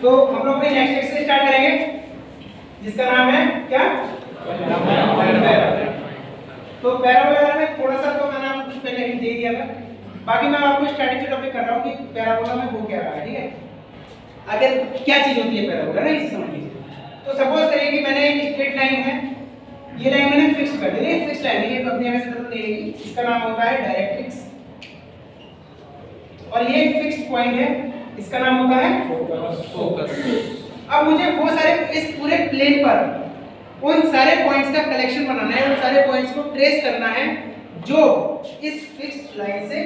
तो हम लोग अपने नेक्स्ट एक्सरसाइज स्टार्ट करेंगे जिसका नाम है क्या? पैराबोला। तो पैराबोला में थोड़ा सा तो मैंने आपको कुछ पहले हिंट दे दिया था, बाकी मैं आपको स्ट्रैटेजी टॉपिक कर रहा हूँ कि पैराबोला में हो क्या रहा है, ठीक है? अगर क्या चीज होती है पैराबोला ना, इसे समझ लीजिए। तो सपोज करिए कि मैंने एक स्ट्रेट लाइन है, ये लाइन मैंने फिक्स कर दी, ये फिक्स लाइन है, ये अपनी जगह से बदल नहीं रहेगी, इसका नाम होता है डायरेक्ट्रिक्स। और ये फिक्स्ड पॉइंट है, इसका नाम होता है फोकस। अब मुझे वो सारे इस पूरे प्लेन पर उन सारे पॉइंट्स का कलेक्शन बनाना है, उन सारे पॉइंट्स को ट्रेस करना है जो इस फिक्स्ड लाइन से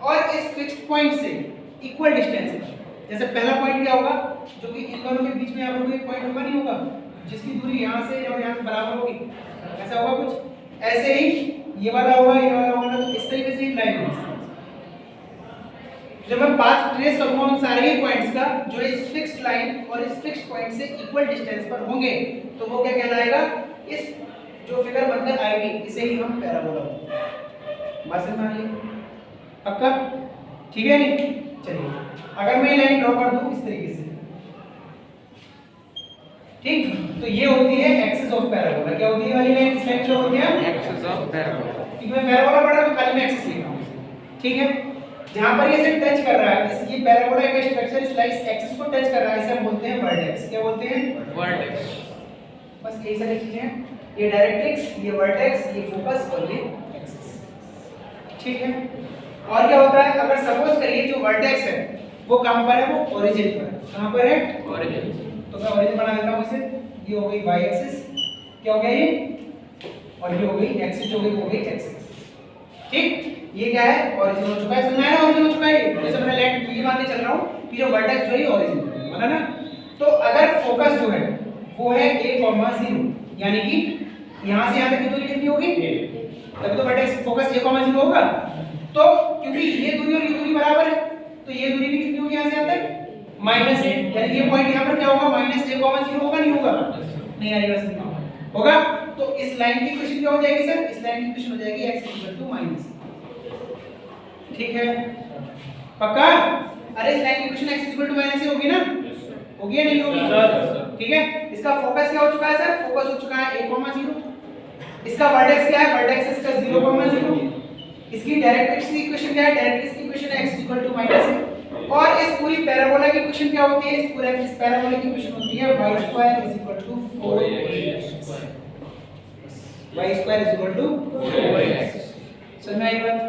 और इस फिक्स्ड पॉइंट से इक्वल डिस्टेंस है। जैसे पहला पॉइंट क्या होगा, जो कि इन दोनों के बीच में यहाँ पर कोई पॉइंट होगा, नहीं होगा, जिसकी दूरी यहाँ से और यहाँ से बराबर होगी, ऐसा होगा कुछ। ऐसे ही ये वाला होगा, ये वाला होगा, तो इस तरीके से एक लाइन होगी। जब मैं पाथ ट्रेस करूंगा उन सारे ही पॉइंट्स का जो इस फिक्स्ड लाइन और इस फिक्स्ड पॉइंट से इक्वल डिस्टेंस पर होंगे, तो वो क्या कहलाएगा? इस जो फिगर बनकर आएगी इसे ही हम पैराबोला बोलते हैं। बात समझ में आ रही है? पक्का? ठीक है नहीं? चलिए, अगर मैं लाइन ड्रॉ कर दूं इस तरीके से, ठीक, तो ये होती है एक्सिस ऑफ पैराबोला। क्या होती है वाली लाइन? इस लाइन जो होती है एक्सिस ऑफ पैराबोला। क्योंकि मैं पैराबोला पढ़ा तो खाली मैं एक्सिस लिख रहा हूं, ठीक है? जहां पर ये इसे टच कर रहा है, इस ये पैराबोला का स्ट्रक्चर इस लाइन एक्सिस को टच कर रहा है, इसे हम बोलते हैं वर्टेक्स। क्या बोलते हैं? वर्टेक्स। बस यही सारी चीजें हैं, ये डायरेक्ट्रिक्स, ये वर्टेक्स, ये फोकस और ये एक्सिस, ठीक है? और क्या होता है, अगर सपोज करिए जो वर्टेक्स है वो कहां पर है? वो ओरिजिन पर है। कहां पर है? ओरिजिन। तो मैं ओरिजिन बना देता हूं इसे, ये हो गई वाई एक्सिस, क्या हो गया ये, और ये हो गई एक्सिस, हो गई एक्स एक्सिस, ठीक? ये क्या है? ओरिजिन हो चुका है, समझ आया? ओरिजिन हो चुका है। जैसे मैंने लाइन ये मान के चल रहा हूं कि जो वर्टेक्स जो है ओरिजिन पर है, माना ना? तो अगर फोकस जो है वो है a, 0, यानी कि यहां से यहां तक की दूरी कितनी होगी? तब तो वर्टेक्स फोकस a, 0 होगा। तो क्योंकि ये दूरी और ये दूरी बराबर है, तो ये दूरी भी कितनी होगी यहां से यहां तक? -a, यानी ये पॉइंट यहां पर क्या होगा? -a, 0 होगा, नहीं होगा? नहीं आएगा, होगा। तो इस लाइन की इक्वेशन क्या हो जाएगी सर? इस लाइन की इक्वेशन हो जाएगी x -, ठीक है? पक्का? अरे इस लाइन की इक्वेशन x -, होगी ना? होगी या नहीं होगी? ठीक है? इसका फोकस क्या हो चुका है सर? फोकस हो चुका है a, 0। इसका वर्टेक्स क्या है? वर्टेक्स इसका 0, 0। इसकी डायरेक्ट्रिक्स की इक्वेशन क्या है? डायरेक्ट्रिक्स की इक्वेशन है x -a। और इस पूरी पैराबोला की इक्वेशन क्या होती है? इस पैराबोला की इक्वेशन होती है y² = 4x। समझ में आई बात?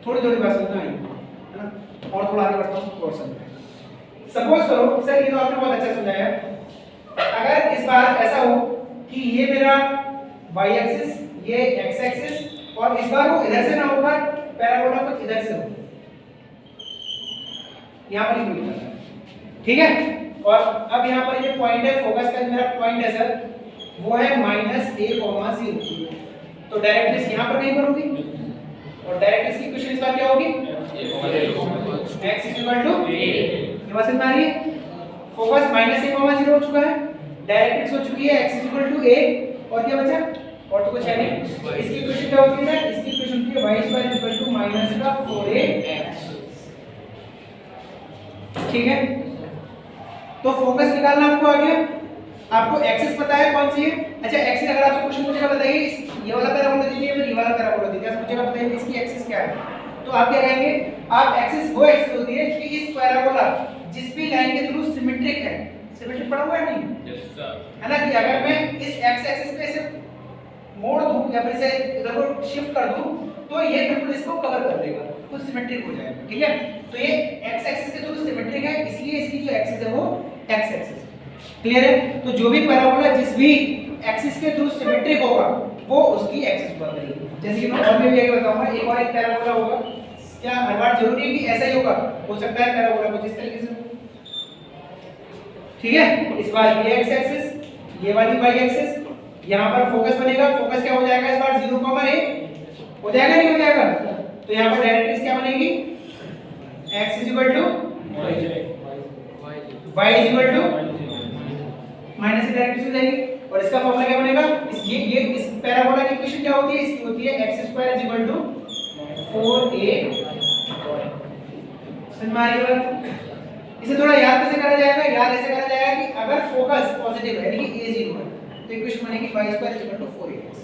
थोड़ी बात समझ में आई है ना? और थोड़ा आगे बढ़ता हूं और समझ। सपोज करो सर, ये तो आपने बहुत अच्छा समझाया, अगर इस बार ऐसा हो कि ये मेरा y एक्सिस, ये x एक्सिस, और इस बार वो इधर से ना होकर पैराबोला कुछ इधर से हो, यहां पर ही मिलता है, ठीक है? और अब यहां पर ये पॉइंट है, फोकस का मेरा पॉइंट है सर, वो है -a, 0। तो डायरेक्ट्रिक्स यहां पर कहीं पर होगी, और डायरेक्ट्रिक्स की इक्वेशन इस बार क्या होगी? x = a। ये बात समझ में आ रही है? फोकस -a, 0 हो चुका है, डायरेक्ट्रिक्स हो चुकी है x = a, और क्या बचा? और तो कुछ है नहीं। इसकी इक्वेशन क्या होती है सर? इसकी इक्वेशन होती है y² = -4ax, ठीक है? तो फोकस निकालना आपको आ गया, आपको एक्सिस पता है कौन सी है? अच्छा, एक्सिस अगर आपसे क्वेश्चन पूछेगा बताइए ये वाला पैराबोला दीजिए या फिर ये वाला पैराबोला दीजिए, आप पूछेगा बताइए इसकी एक्सिस क्या है, तो आप क्या कहेंगे? आप एक्सिस वो एक्सिस होती है कि इस पैराबोला जिस भी लाइन के थ्रू सिमेट्रिक है, सिमेट्रिक पढ़ा हुआ है नहीं? यस सर, है ना? कि अगर मैं इस एक्स एक्सिस पे इसे मोड़ दूं या फिर इसे इधर को शिफ्ट कर दूं तो ये बिल्कुल इसको कवर कर देगा, तो सिमेट्रिक हो जाएगा, ठीक है? तो ये एक्स एक्सिस के थ्रू सिमेट्रिक है, इसलिए इसकी जो एक्सिस है वो एक्स एक्सिस, क्लियर है? तो जो भी पैराबोला जिस भी एक्सिस के थ्रू सिमेट्रिक होगा वो उसकी एक्सिस पर रहेगी। जैसे कि मैं और भी आगे बताऊंगा, एक और एक पैराबोला होगा, क्या हर बार जरूरी है कि ऐसा ही होगा? हो सकता है पैराबोला कुछ इस तरीके से, ठीक है? इस बार ये एक्स एक्सिस, ये वाली वाई एक्सिस, यहां पर फोकस बनेगा, फोकस क्या हो जाएगा इस बार? 0, a हो जाएगा, नहीं हो जाएगा? तो यहां पर डायरेक्ट्रिक्स क्या बनेगी? x = y माइनस से डायरेक्ट्रिक्स हो जाएगी, और इसका फॉर्मूला क्या बनेगा? ये इस पैराबोला की इक्वेशन क्या होती है? इसकी होती है x² = 4a। समझ में आ रही है बात? इसे थोड़ा याद कैसे करा जाएगा, याद ऐसे करा जाएगा कि अगर फोकस पॉजिटिव है यानी कि a 0 है तो इक्वेशन बनेगी y² 4ax।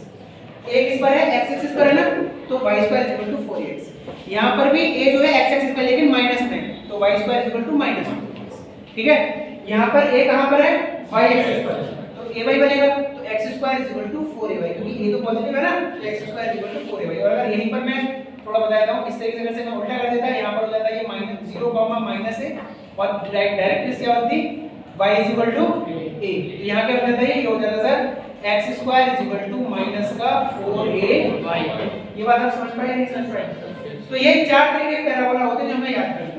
a किस पर है, x एक्सिस पर है ना, तो y² 4ax। यहां पर भी a जो है x एक्सिस पर लेकिन माइनस में, तो y² -4ax। ठीक है, यहां पर a कहां पर है, y एक्सिस पर, तो ay बनेगा तो x² 4ay, क्योंकि a तो पॉजिटिव है ना, तो x² 4ay। और अगर यहीं पर मैं थोड़ा बता देता हूं किस तरीके से मैं उल्टा कर देता, यहां पर हो जाता है ये -0, -a और डायरेक्ट क्या होती y a। यहां क्या हो जाता है, ये हो जाता सर x² माइनस का 4ay। ये बात आप समझ पाए नहीं समझ पाए? तो ये चार तरीके के पैराबोला होते हैं जो हमें याद करना है।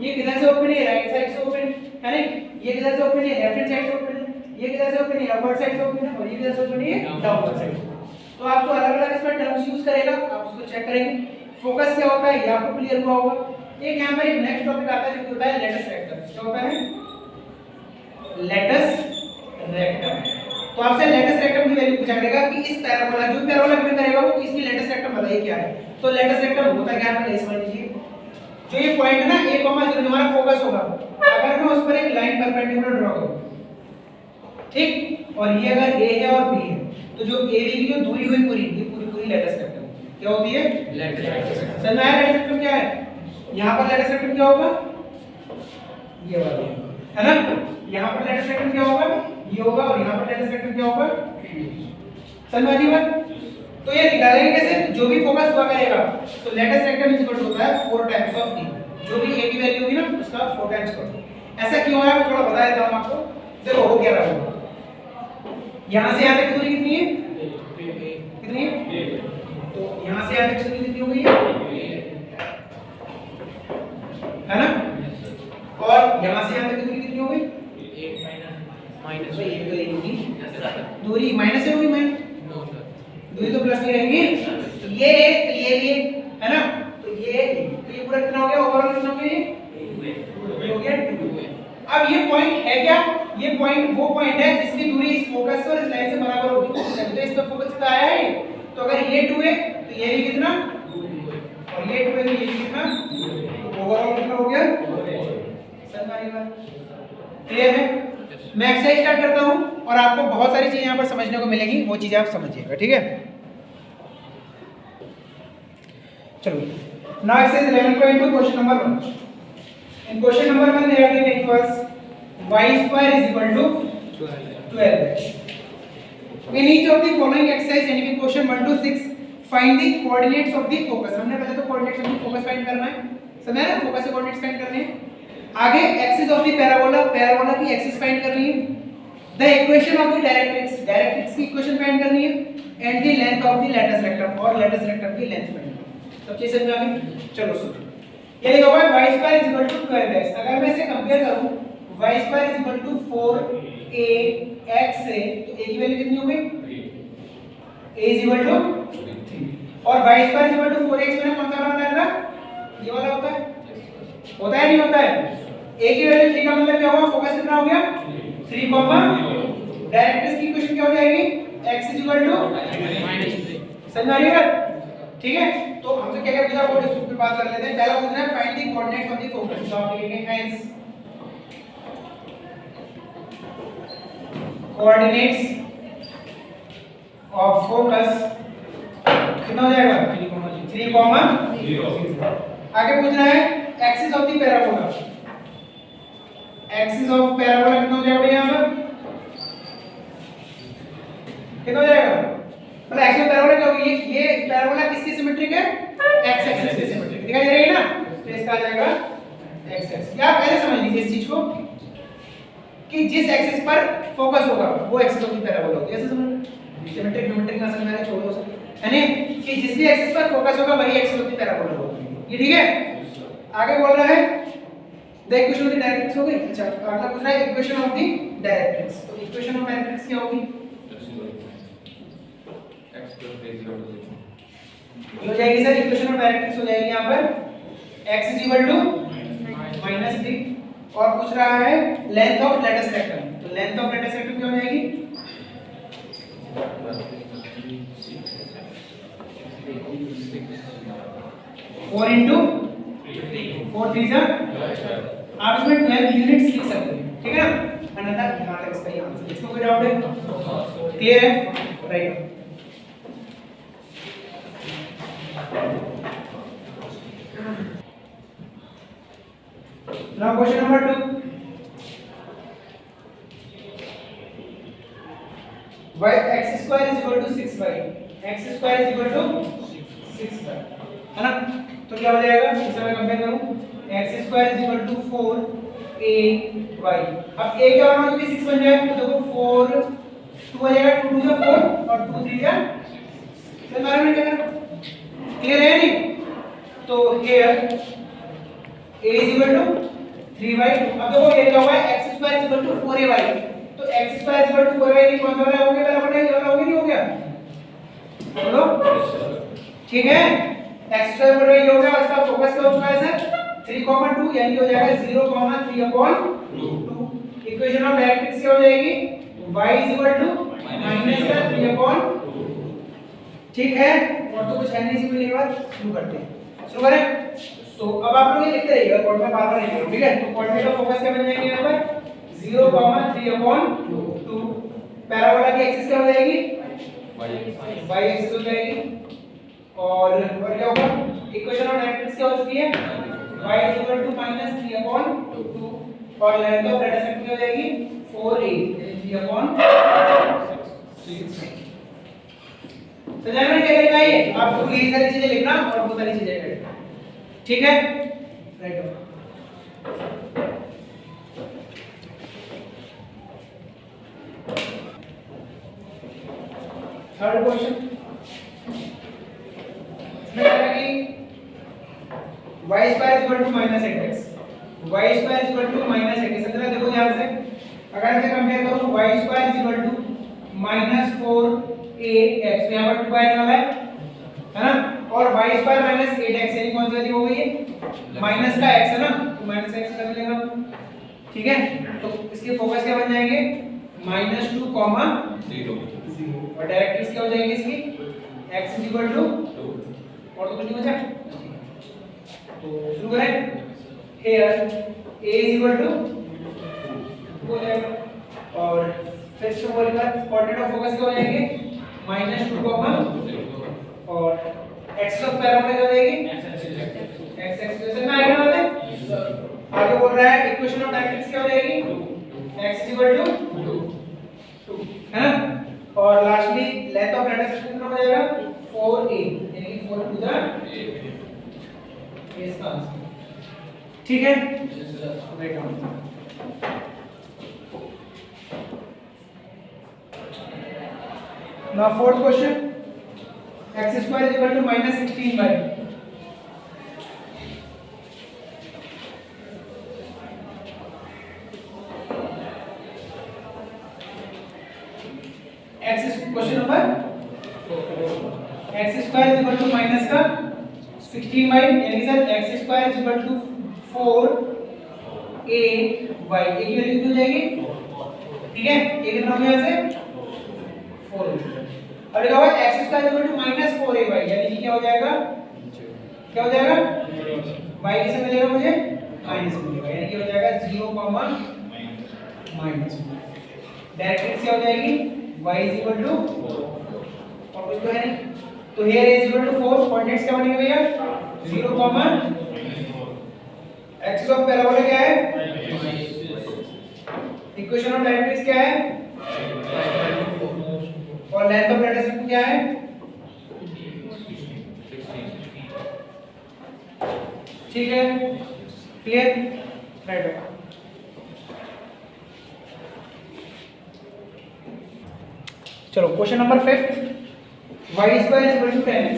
ये किधर से ओपन है, राइट साइड से ओपन है ना, ये किधर से ओपन है, लेफ्ट हैंड साइड से ओपन है, ये किधर से ओपन है, अपर साइड से ओपन है, और ये किधर से ओपन है, डाउनवर्ड साइड से। तो आपको अलग-अलग इसमें टर्म्स यूज करेगा, आप उसको चेक करेंगे। फोकस क्या होता है ये आपको क्लियर हुआ होगा। एक यहां पर एक नेक्स्ट टॉपिक आता है जो होता है लेटस रेक्टम। क्या होता है, लेटस रेक्टम। तो आपसे लेटस रेक्टम की वैल्यू पूछा करेगा कि इस पैराबोला, जो पैराबोला गिवन करेगा वो इसकी लेटस रेक्टम बताइए क्या है। तो लेटस रेक्टम होता क्या है पहले समझ लीजिए। जो ये पॉइंट है ना a, 0 जो हमारा फोकस होगा, अगर मैं उस पर एक लाइन परपेंडिकुलर ड्रा करूं, ठीक, और ये अगर a है और b है, तो जो a b की जो दूरी हुई पूरी, ये पूरी लेटस रेक्टम क्या होती है, लेटस रेक्टम। समझ में आया लेटस रेक्टम क्या है? यहां पर लेटस रेक्टम क्या होगा, ये वाला है ना, यहां पर लेटस रेक्टम क्या होगा, ये होगा, और यहां पर लेटस रेक्टम क्या होगा, समझ में आई बात? तो ये निकालेंगे कैसे, जो भी फोकस हुआ करेगा तो latus rectum is equal to होता है 4 टाइम्स ऑफ d, जो भी a की वैल्यू होगी ना उसका 4 टाइम्स कर। ऐसा क्यों है मैं थोड़ा बता देता हूं आपको। देखो हो क्या रहा है, यहां से यहां तक दूरी कितनी है, कितनी है, तो यहां से यहां तक दूरी कितनी हो गई है ना, और यहां से यहां तक दूरी कितनी हो गई, 1 माइनस 1 करेंगी दूरी माइनस से होगी, माइनस दूरी तो प्लस में रहेंगी, ये भी है ना, तो ये पूरा कितना हो गया, ओवरऑल कितना हो गया, हो गया 2। अब ये पॉइंट है क्या, ये पॉइंट वो पॉइंट है जिसकी दूरी इस फोकस से और इस लाइन से बराबर होगी, तो इस पर फोकस कितना आया है, तो अगर ये 2 है तो ये भी कितना, और ये 2 है तो ये भी कितना, ओवरऑल कितना हो गया, सरकारी बात क्लियर है। मैं एक्सरसाइज स्टार्ट करता हूं और आपको बहुत सारी चीजें यहां पर समझने को मिलेगी, वो चीजें आप समझिएगा, ठीक है। चलो now exercise 11.2 question number 1। In question number 1 they are given to us y² is equal to 12x। in each of the following exercise यानी कि question 1 to 6 find the coordinates of the focus। हमने पहले तो coordinates of the focus find करना है, समझ आया, focus के कोऑर्डिनेट्स फाइंड करने हैं। आगे axis of the parabola, parabola की एक्सिस फाइंड करनी है। The equation of the directrix, directrix की इक्वेशन फाइंड करनी है। And the length of the latus rectum, और लेटस रेक्टम की लेंथ फाइंड करनी है। सब चीज समझ में आ गई। चलो सुनो, ये लिखा हुआ है y² is equal to 12x। अगर मैं इसे कंपेयर करूं y² is equal to 4ax से, तो a की वैल्यू कितनी हो गई, a इज इक्वल टू 3, और y² is equal to 4x मैंने कौन सा वाला बताया था, ये वाला होता है, होता है नहीं होता है। a की वैल्यू 3 का मतलब क्या हुआ, फोकस कितना हो गया 3, डायरेक्ट्रिक्स की इक्वेशन क्या हो जाएगी, x इज इक्वल टू -3। समझ आ रही है, ठीक है। तो हमसे क्या क्या पूछा वो इस पे बात कर लेते हैं। पहला पूछना है find the coordinates of the focus, तो आप लिखेंगे हेंस कोऑर्डिनेट्स ऑफ फोकस कितना हो जाएगा 3, 0। आगे पूछना है axis of the parabola, axis of parabola कितना हो जाएगा यहां पर, कितना हो जाएगा, मतलब एक्सिस ऑफ पैराबोला क्या होगी, ये पैराबोला किसकी सिमेट्रिक है, एक्स एक्सिस की सिमेट्रिक दिखाई दे रही है ना, तो इसका आ जाएगा एक्स एक्सिस। या पहले समझ लीजिए इस चीज को कि जिस एक्सिस पर फोकस होगा वो एक्सिस ऑफ द पैराबोला होगी, ऐसे समझ, सिमेट्रिक सिमेट्रिक का समझ में छोड़ो उसे, यानी कि जिस भी एक्सिस पर फोकस होगा वही एक्सिस ऑफ द पैराबोला होगी, ये ठीक है। आगे बोल रहा है the equation of the directrix हो गई। अच्छा अगला पूछ रहा है इक्वेशन ऑफ द डायरेक्ट्रिक्स, तो इक्वेशन ऑफ डायरेक्ट्रिक्स क्या होगी, हो जाएगी सर, इक्वेशन ऑफ डायरेक्ट्रिक्स हो जाएगी यहां पर x इज इक्वल टू -3, और पूछ रहा है लेंथ ऑफ लेटस रेक्टम, तो लेंथ ऑफ लेटस रेक्टम क्या हो जाएगी, 4 into 4 3 जा आप इसमें 12 यूनिट्स लिख सकते हैं, ठीक है ना, अन्यथा यहाँ तक इसका ही आंसर। इसमें कोई डाउट है? क्लियर है? Right. Now question number 2. Y x square is equal to 6y. X square is equal to 6y, है ना? तो क्या हो जाएगा? इसे मैं कंपेयर करूँ, x square is equal to 4ay. अब a क्या होना चाहिए? 6 बन जाए तो देखो 4 2 आ जाएगा, 2 2 जा 4 और 2 3 जा 6 बारे में क्या करना? क्लियर है नहीं? तो here a is equal to 3y। अब देखो ये क्या हुआ है, x square is equal to 4ay, तो x square is equal to 4y नहीं कौन सा वाला हो गया? पहला वाला ये वाला हो गया, नहीं हो गया? बोलो ठीक है, x square बराबर ये हो गया, इसका फोकस क्या हो चुका है सर? 3,2 यानी कि हो जाएगा 0,3/2। इक्वेशन ऑफ डायरेक्ट्रिक्स क्या हो जाएगी? y is equal to -3/2। ठीक है, और तो कुछ है नहीं, इसमें के बाद शुरू करते हैं। शुरू करें? तो अब आप लोग ये लिखते रहिएगा, कोड में बार-बार नहीं लिखो, ठीक है? तो कोड में का फोकस क्या बन जाएगा यहाँ पर? 0,3/2। पैराबोला की एक्सिस क्या हो जाएगी? y एक्सिस हो जाएगी। और क्या होगा? इक्वेशन ऑफ डायरेक्ट्रिक्स क्या हो चुकी है? y is equal to -3/2 और लेंथ ऑफ डेटा सेट क्या हो जाएगी? 4a यानी 3/6। समझ में क्या लिखा है ये? आप ये सारी चीजें लिखना और बहुत सारी चीजें लिखना, ठीक है? राइट। थर्ड क्वेश्चन इसमें क्या है कि y square is equal to -8x, y square is equal to -8x। जरा देखो ध्यान से, अगर इसे कंपेयर करो y square is equal to -4ax, यहाँ पर 2 आने वाला है ना, और y square -8x यानी कौन सी वैल्यू हो गई है? माइनस का x है ना, तो माइनस x कर लेगा, ठीक है? तो इसके फोकस क्या बन जाएंगे? -2, -0 और डायरेक्ट्रिक्स क्या हो जाएगी इसकी? x is equal to 2 और तो कुछ नहीं बचा, तो शुरू करें। here a is equal to 2 हो जाएगा और फिर से बोलेगा कोऑर्डिनेट ऑफ फोकस क्या हो जाएंगे? -2, और x ऑफ पैराबोला क्या हो जाएगी? x एक्स में आएगा ना, आगे बोल रहा है इक्वेशन ऑफ डायरेक्ट्रिक्स क्या हो जाएगी? x is equal to 2, है ना? और lastly length of data set कितना हो जाएगा? 4a यानी कि 4 टू द इसका आंसर, ठीक है? Write down. Now fourth question, x square is equal to -16y। Question number x square is equal to minus का 16y यानी कि sir x square is equal to 4ay, एक value कितनी हो जाएगी? ठीक है, ये कितना हो गया ऐसे? 4। अब लिखा हुआ है x square is equal to -4ay यानी कि क्या हो जाएगा? क्या हो जाएगा? y किसे मिलेगा मुझे? माइनस मिलेगा यानी कि हो जाएगा 0, -1। डायरेक्ट्रिक्स क्या हो जाएगी? y is equal to, और कुछ तो है नहीं, तो here a is equal to 4, coordinates क्या बनेंगे भैया? 0, एक्सिस ऑफ पैराबोला क्या है? इक्वेशन ऑफ डायरेक्ट्रिक्स क्या है? और लेंथ ऑफ डेटा सेट क्या है? ठीक है, क्लियर? राइट। चलो question number 5, y square is equal to 10x।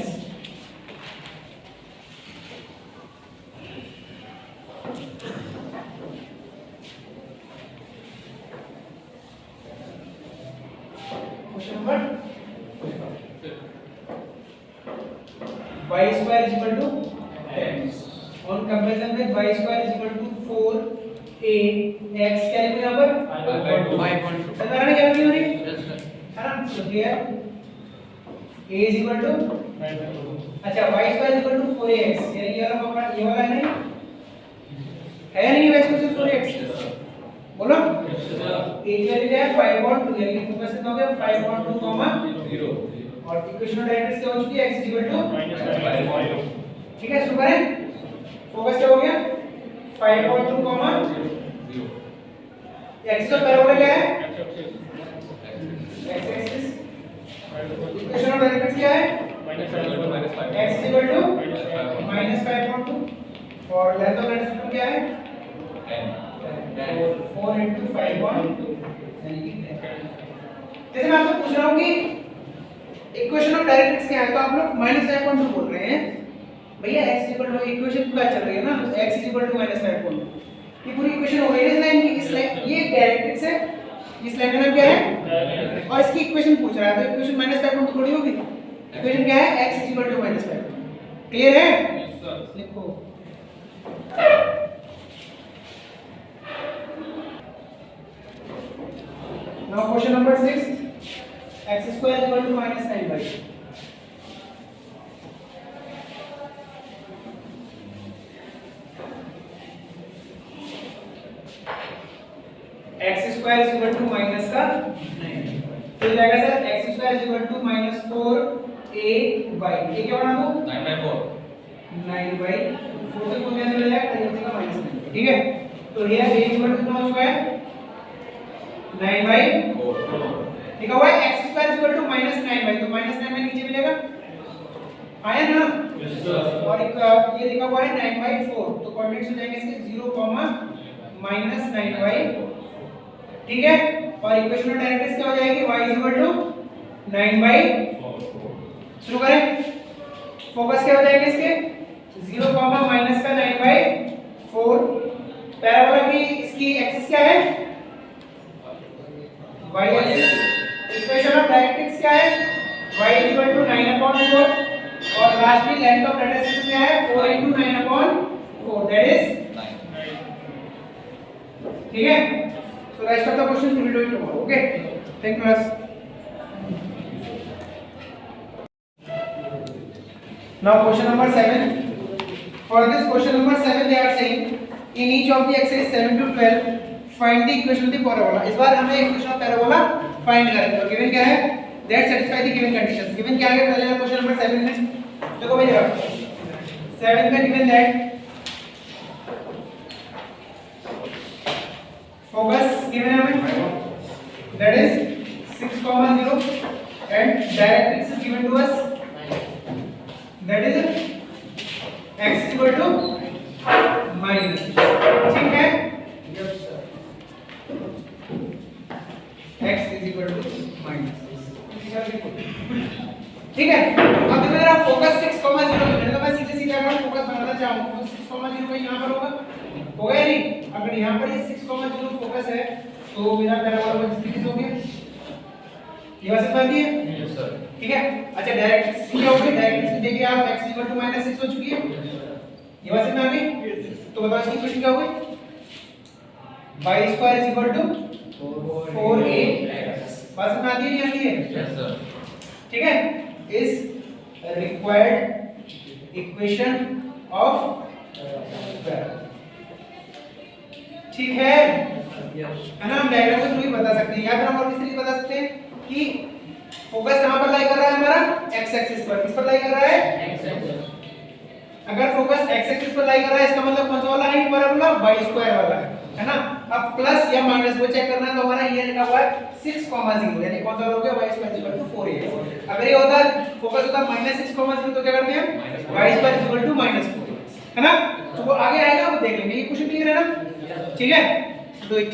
Question number y square is equal to 10x on comparison with y square is equal to 4ax, क्या लिखो यहाँ पर? 5.2। Sir क्या लिखी होगी? So here a is equal to, अच्छा y square is equal to 4ax यानी ये वाला है नहीं है, नहीं x को बोलो ए की वैल्यू क्या है 5.2 यानी फोकस कितना हो गया 5.2 0 और इक्वेशन डायरेक्ट्रिक्स क्या हो चुकी है x -5। ठीक है शुरू करें फोकस क्या हो गया 5.2 0 एक्सिस ऑफ पैराबोला क्या है x axis equation of directrix क्या है x -5.2 और लेंथ ऑफ लाइन सिस्टम क्या है 4 into 5.2 यानी कि 10। जैसे मैं आपसे पूछ रहा हूँ कि इक्वेशन ऑफ डायरेक्ट्रिक्स क्या है तो आप लोग -5.2 बोल रहे हैं भैया x इक्वेशन पूरा चल रही है ना x -5.2 ये पूरी इक्वेशन हो गई है इस लाइन की इस लाइन ये डायरेक्ट्रिक्स है इस लाइन का नाम क्या है और इसकी इक्वेशन पूछ रहा है तो इक्वेशन -5.2 थोड़ी होगी इक्वेशन क्या है x -5। क्लियर है लिखो Now question number 6 x square equal to -9y x square is equal to minus का 9 तो जाएगा sir x square is equal to -4ay ये क्या बना दो 9/4 9/4 से को कैंसिल हो जाएगा तो ये का -9 ठीक है तो ये a इक्वल टू कितना हो चुका है 9/4 लिखा हुआ है x square equal to -9y तो -9 में नीचे मिलेगा आया ना यस सर और एक ये लिखा हुआ है 9/4 तो कोऑर्डिनेट्स हो जाएंगे इसके 0, -9y ठीक है और इक्वेशन ऑफ डायरेक्ट्रिक्स क्या हो जाएगी y इक्वल टू 9/4 शुरू करें फोकस क्या हो जाएंगे इसके 0, माइनस का 9/4 पैराबोला की इसकी एक्सिस क्या है y axis equation of directrix क्या है y 9/4 और लास्टली लेंथ ऑफ डायरेक्ट्रिक्स क्या है 4 * 9/4 दैट इज 9 ठीक है so rest of the questions we will do it tomorrow okay thank you class now question number 7 for this question number 7 they are saying in each of the exercise 7 to 12 find the equation of the parabola इस बार हमें equation of parabola find करनी है और given क्या है that satisfy the given conditions given क्या है पहले क्वेश्चन नंबर 7 में देखो भैया 7 में given that focus given है हमें that is 6,0 and directrix is given to us that is x equal to minus ठीक है x is equal to minus ठीक है अब देखो मेरा फोकस 6,0 है तो मैं सीधे सीधे अगर फोकस बनाना चाहूं तो 6,0 का यहां पर होगा होगा नहीं अगर यहां पर ये 6,0 फोकस है तो मेरा पैराबोला डिस्ट्रीब्यूट हो गया ये बात समझ आती है यस सर ठीक है अच्छा डायरेक्ट क्या होगी डायरेक्ट देखिए आप x = -6 हो चुकी है ये बात समझ आ गई तो बताओ इसकी इक्वेशन क्या होगी y² = 4ax बात समझ आती है नहीं आती है यस सर ठीक है इज रिक्वायर्ड इक्वेशन ऑफ ठीक है ना हम डायग्राम के थ्रू ही बता सकते हैं या फिर हम और किस तरीके बता सकते हैं कि फोकस कहां पर लाई कर रहा है हमारा x एक्सिस पर किस पर लाई कर रहा है x एक्सिस अगर फोकस x एक्सिस पर लाई कर रहा है इसका मतलब कौन सा वाला है पैराबोला y² वाला है ना अब प्लस या माइनस वो चेक करना है तो हमारा ये लिखा हुआ है 6,0 यानी कौन सा हो गया y² = 4ax अगर ये होता फोकस होता -6,0 तो क्या करते हैं y² = -4 है ना तो वो आगे आएगा वो देख लेंगे ये क्वेश्चन क्लियर है ना ठीक है do it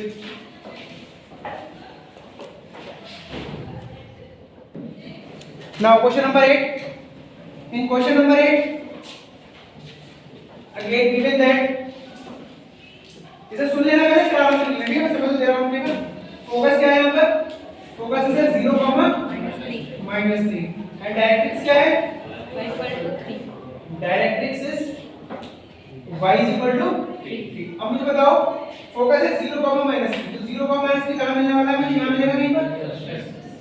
now question number 8 in question number 8 again given that इसे सुन लेना पहले फिर आराम से लिखेंगे मैं समझ दे रहा हूं ठीक है फोकस क्या है यहां पर फोकस इज 0, -3 एंड डायरेक्ट्रिक्स क्या है y = 3 डायरेक्ट्रिक्स इज y = 3 अब मुझे बताओ फोकस है 0, -3 तो 0, -3 कहां मिलने वाला है मुझे यहां मिलेगा कहीं पर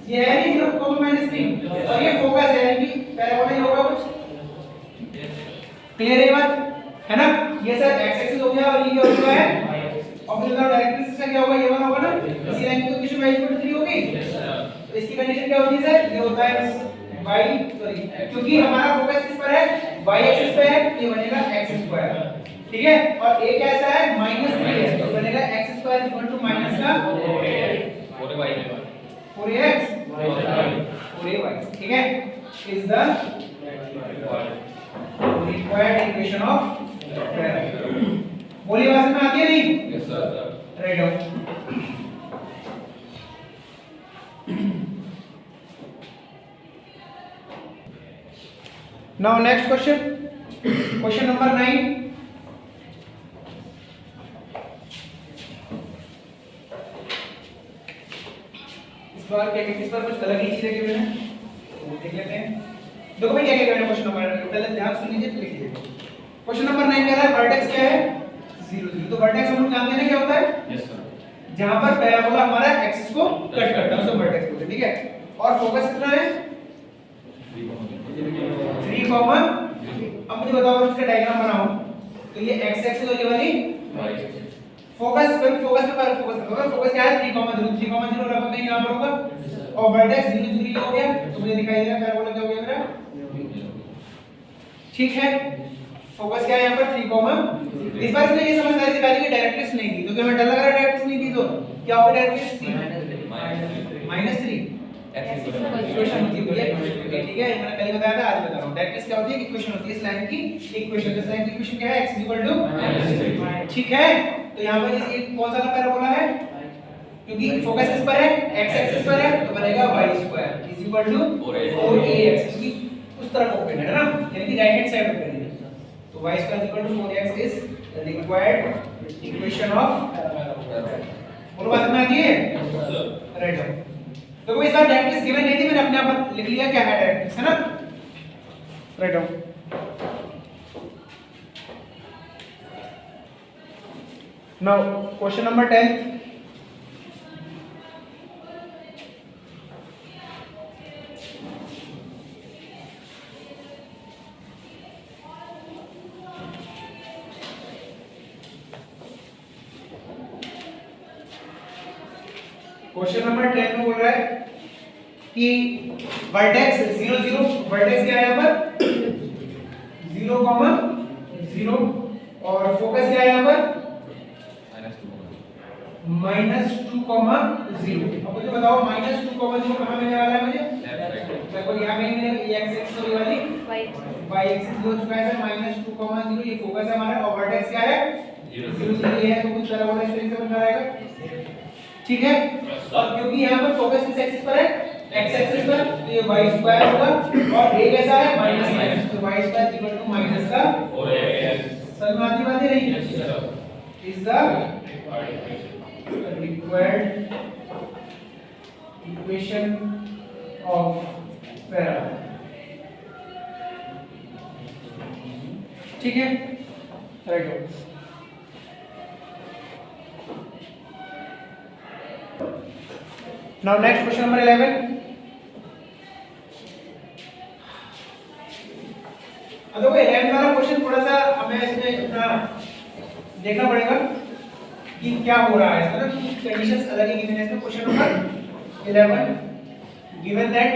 ये है नहीं 0, -3 और ये फोकस है यानी पैराबोला ही होगा कुछ क्लियर है बात है ना ये सर x एक्सिस हो गया और ये क्या हो गया है अब मुझे बताओ डायरेक्ट्रिक्स का क्या होगा, ये वाला होगा ना, इसी लाइन की तो इक्वेशन y इक्वल टू 3 होगी। तो इसकी कंडीशन क्या होगी सर, ये होता है y सॉरी क्योंकि हमारा फोकस किस पर है, y एक्सिस पे है, तो ये बनेगा x², ठीक है। और a कैसा है, -3 है, तो बनेगा x² इक्वल टू माइनस का 4ax 4ay, ठीक है। Is the required equation of parabola. बोलिए बात में आती है नहीं? Yes sir. Write down. Now next question, question number 9। इस बार क्या इस बार कुछ अलग ही चीजें की मैंने, तो देख लेते हैं। देखो भाई क्या क्या क्वेश्चन नंबर, पहले ध्यान सुन लीजिए फिर लिख लीजिए। क्वेश्चन नंबर 9 कह रहा है वर्टेक्स क्या है, 0 0। तो वर्टेक्स हम लोग जानते हैं ना क्या होता है, यस सर, जहां पर पैराबोला हमारा एक्सिस को कट करता है उसे वर्टेक्स बोलते हैं, ठीक है। और फोकस कितना है 3, अब मुझे बताओ इसका डायग्राम बनाओ, तो ये x एक्सिस और ये वाली फोकस पर फोकस पे फोकस क्या है 3,0 3,0 लगभग कहीं यहां पर होगा, और वर्टेक्स 0 0 ये हो गया, तो मुझे दिखाई दे रहा है पैराबोला क्या हो गया मेरा, ठीक है। फोकस क्या है यहां पर 3, इस बार इसने ये समझदारी दिखाई कि डायरेक्ट्रिक्स नहीं दी, तो क्या हमें डर लग रहा है डायरेक्ट्रिक्स नहीं दी तो क्या होगा, डायरेक्ट्रिक्स -3 इक्वेशन होती है, ठीक है। मैंने पहले बताया था, आज बता रहा हूं। डायरेक्ट्रिक्स क्या होती है, इक्वेशन होती है इस लाइन की इक्वेशन, इस लाइन की इक्वेशन क्या है, x = ठीक है। तो यहां पर ये कौन सा पैराबोला है, क्योंकि फोकस किस पर है, x एक्सिस पर है, तो बनेगा y² = 4ax, क्योंकि उस तरफ ओपन है ना, यानी कि राइट हैंड साइड ओपन है, तो y² = 4ax is the required equation of parabola. बोलो बात में आती है? राइट है। तो कोई इस बार डायरेक्ट्रिक्स गिवन नहीं थी, मैंने अपने आप लिख लिया क्या है डायरेक्ट्रिक्स, है ना, write down. Now question number 10। Question number 10 में बोल रहा है कि वर्टेक्स 0 0, वर्टेक्स क्या है यहाँ पर 0, 0, और फोकस क्या है यहाँ पर -2, 0। अब मुझे बताओ -2, 0 कहाँ मिलने वाला है मुझे, लगभग यहाँ पे मिलेगा, x एक्सिस और ये वाली y एक्सिस हो चुका है सर, -2, 0 ये फोकस है हमारा, और वर्टेक्स क्या है 0 0 ये है, तो कुछ पैराबोला इस तरीके से बन जाएगा, ठीक है। और क्योंकि यहाँ पर फोकस किस एक्सिस पर है, x एक्सिस पर, तो ये y² होगा, और a कैसा है माइनस, तो y² = माइनस का 4ax। समझ में आती बात है नहीं, is the required equation of parabola, ठीक है, right. Now next question number 11. अब देखो 11 वाला क्वेश्चन थोड़ा सा हमें इसमें अपना देखना पड़ेगा कि क्या हो रहा है इसमें, ना कंडीशंस अलग ही गिवन है इसमें। क्वेश्चन नंबर 11 गिवन दैट,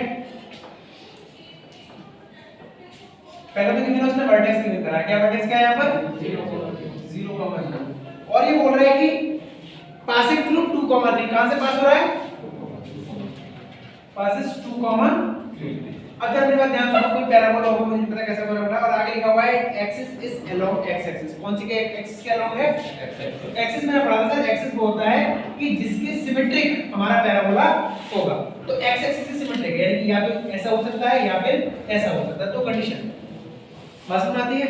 पहले तो गिवन है उसने वर्टेक्स गिवन करा, क्या वर्टेक्स क्या है यहाँ पर 0, 0, और ये बोल रहा है कि पासिंग थ्रू 2, 3, कहां से पास हो रहा है, passes 2, 3। अगर मेरे बात ध्यान सुनो, कोई पैराबोला होगा, मुझे पता कैसा पैराबोला है, और आगे लिखा हुआ है axis is along x axis, कौन सी के एक्सिस के अलोंग है, एक्सिस। मैंने पढ़ा था सर, एक्सिस वो होता है कि जिसके सिमेट्रिक हमारा पैराबोला होगा, तो x एक्सिस से सिमेट्रिक है, यानी कि या तो ऐसा हो सकता है या फिर ऐसा हो सकता है, तो कंडीशन बात समझ आती है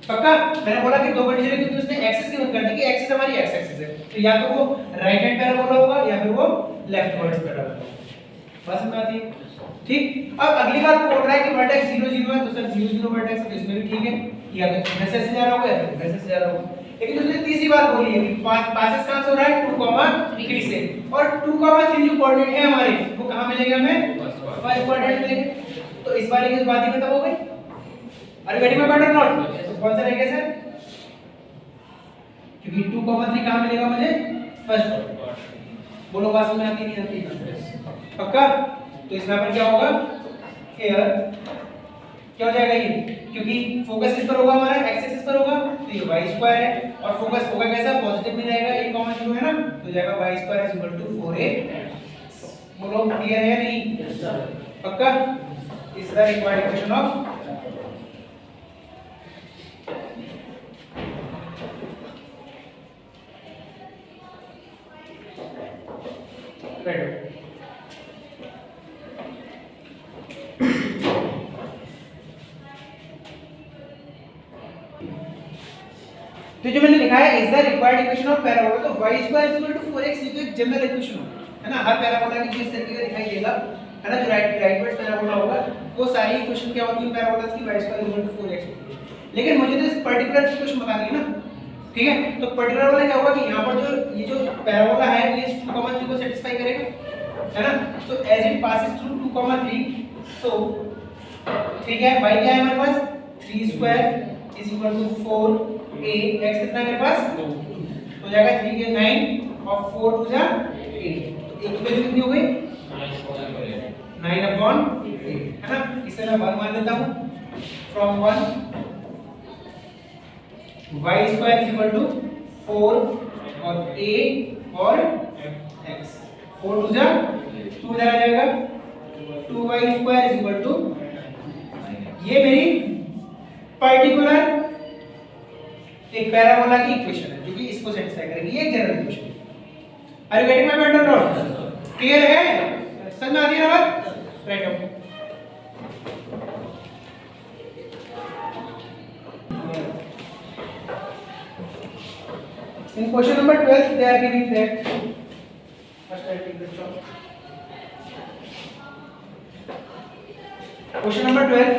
पक्का। मैंने बोला कि दो कंडीशन है, क्योंकि उसने एक्सिस की बात कर दी कि एक्सिस हमारी x एक्सिस है, तो या तो वो राइट हैंड पैराबोला होगा या फिर वो लेफ्ट वर्ड्स पैराबोला, बात समझ आती है, ठीक। अब अगली बात बोल रहा है कि वर्टेक्स 0 0 है, तो सर 0 0 वर्टेक्स है, तो इसमें भी ठीक है, या तो वैसे से जा रहा होगा या फिर वैसे से जा रहा होगा। लेकिन उसने तीसरी बात बोली है कि पासेस कहां से हो रहा है 2, 3 से, और 2, 3 जो कोऑर्डिनेट है हमारे वो कहां मिलेंगे हमें, फर्स्ट कोऑर्डिनेट मिलेंगे, तो इस वाले की बात ही खत्म हो गई। अरे गेटिंग माय पॉइंट और नॉट, तो कौन सा रहेगा सर, क्योंकि 2, 3 कहाँ मिलेगा मुझे? First order. बोलो बात समझ आती नहीं आती? पक्का? तो इसमें पर क्या होगा? हियर क्या हो जाएगा ये? क्योंकि फोकस किस पर होगा हमारा? एक्स एक्सिस पर होगा, तो ये y स्क्वायर है और फोकस होगा कैसा? पॉजिटिव में जाएगा, a कॉमन 0 है ना, तो जाएगा y square is equal to 4a। बोलो क्लियर है नहीं? Yes sir. पक्का? इस the required equation of red. तो जो मैंने लिखा है is the required equation of parabola, तो y square is equal to 4x ये तो एक जनरल इक्वेशन है ना, हर पैराबोला की जिस तरीके का दिखाई देगा है ना, जो राइटवर्ड पैराबोला होगा वो सारी इक्वेशन क्या होती है पैराबोलास की? y square is equal to 4x होती है। लेकिन मुझे तो इस पर्टिकुलर इक्वेशन बतानी है ना, ठीक है? तो पर्टिकुलर वाला क्या होगा कि यहां पर जो ये जो पैराबोला है ये 2, 3 को सेटिस्फाई करेगा है ना, so as it passes through 2, 3 so ठीक है, y क्या है हमारे पास? 3 square is equal to 4a, x कितना है मेरे पास? 2, तो जाएगा 3 के 9 और 4 टू जा 8, तो एक की वैल्यू कितनी हो गई? 9 अपॉन 8 है ना, इसे मैं 1 मान लेता हूं, from 1 y square is equal to 4 और a और x, 4 टू जा 2 इधर आ जाएगा, 2y square is equal to, ये मेरी पर्टिकुलर एक पैराबोला की इक्वेशन है जो कि इसको सेटिस्फाई करेगी, ये जनरल इक्वेशन है। Are you getting my point और नॉट? क्लियर है? समझ में आती है ना बात? Right up. In question number 12 they are giving that, first I take this one. Question number 12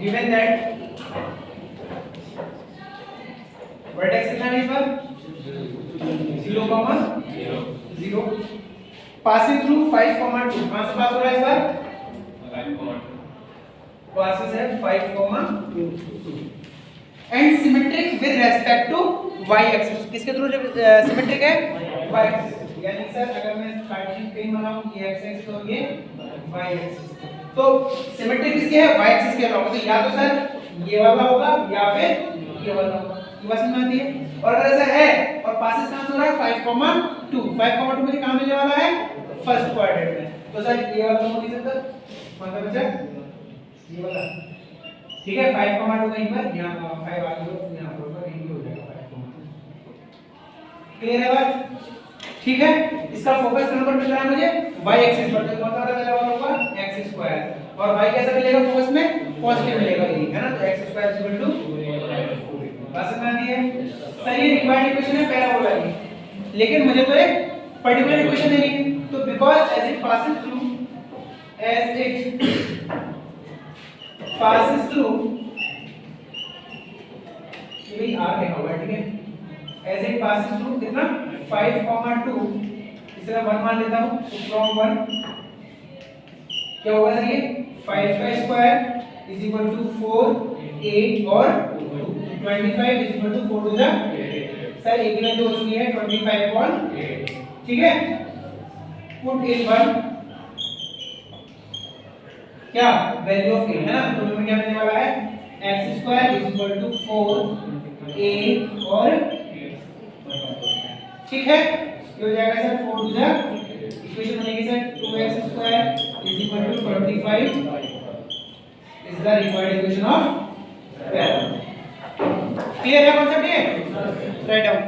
given that vertex कितना है इस पर? 0, 0 passing through 5, 2 कहां से पास हो रहा है इस बार? passes है 5, 2 and symmetric with respect to y axis, किसके थ्रू सिमेट्रिक है? y axis, यानी सर अगर मैं कार्टेशियन प्लेन बनाऊं ये x एक्सिस और ये y एक्सिस, तो सिमेट्रिक किसके है? y एक्सिस के होगा, तो या तो सर ये वाला होगा या फिर ये वाला होगा, ये बात समझ में आती है? और अगर ऐसा है और पासेस कहां से हो रहा है? 5, 2 मुझे कहां मिलने वाला है? फर्स्ट क्वाड्रेंट में, तो सर ये वाला हो नहीं सकता, कौन सा बचा? ये वाला, ठीक है? 5, 2 कहीं पर, यहां 5 आ गया, यहां पर कहीं भी हो जाएगा 5, 2। क्लियर है बात? ठीक है, इसका फोकस नंबर मिल रहा है मुझे y एक्सिस पर, तो कौन सा वाला होगा? x स्क्वायर, और y कैसा मिलेगा फोकस में? पॉजिटिव मिलेगा ये, है ना, तो x स्क्वायर इक्वल टू, बात समझ आती है? सर ये रिक्वायर्ड इक्वेशन है पैराबोला की, लेकिन मुझे तो एक पर्टिकुलर इक्वेशन देनी है, तो because as it passes through ये आर लिखा हुआ है, ठीक है? एज इट पासेस थ्रू कितना? 5, 2 इसे मैं 1 मान लेता हूं, तो फ्रॉम 1 क्या होगा सर? ये 5 का स्क्वायर इज इक्वल टू 4, 8 और 2, 25 इज इक्वल टू 4 टू जा सर एक की वैल्यू हो चुकी है 25.8, ठीक है? पुट इन 1 क्या वैल्यू ऑफ a है ना, तो हमें क्या मिलने वाला है? x square is equal to 4a और, ठीक है? ये हो जाएगा सर 4 टू जा, इक्वेशन बनेगी sir 2x square is equal to 25 is the required equation of parabola. Clear है कॉन्सेप्ट ये? Write down.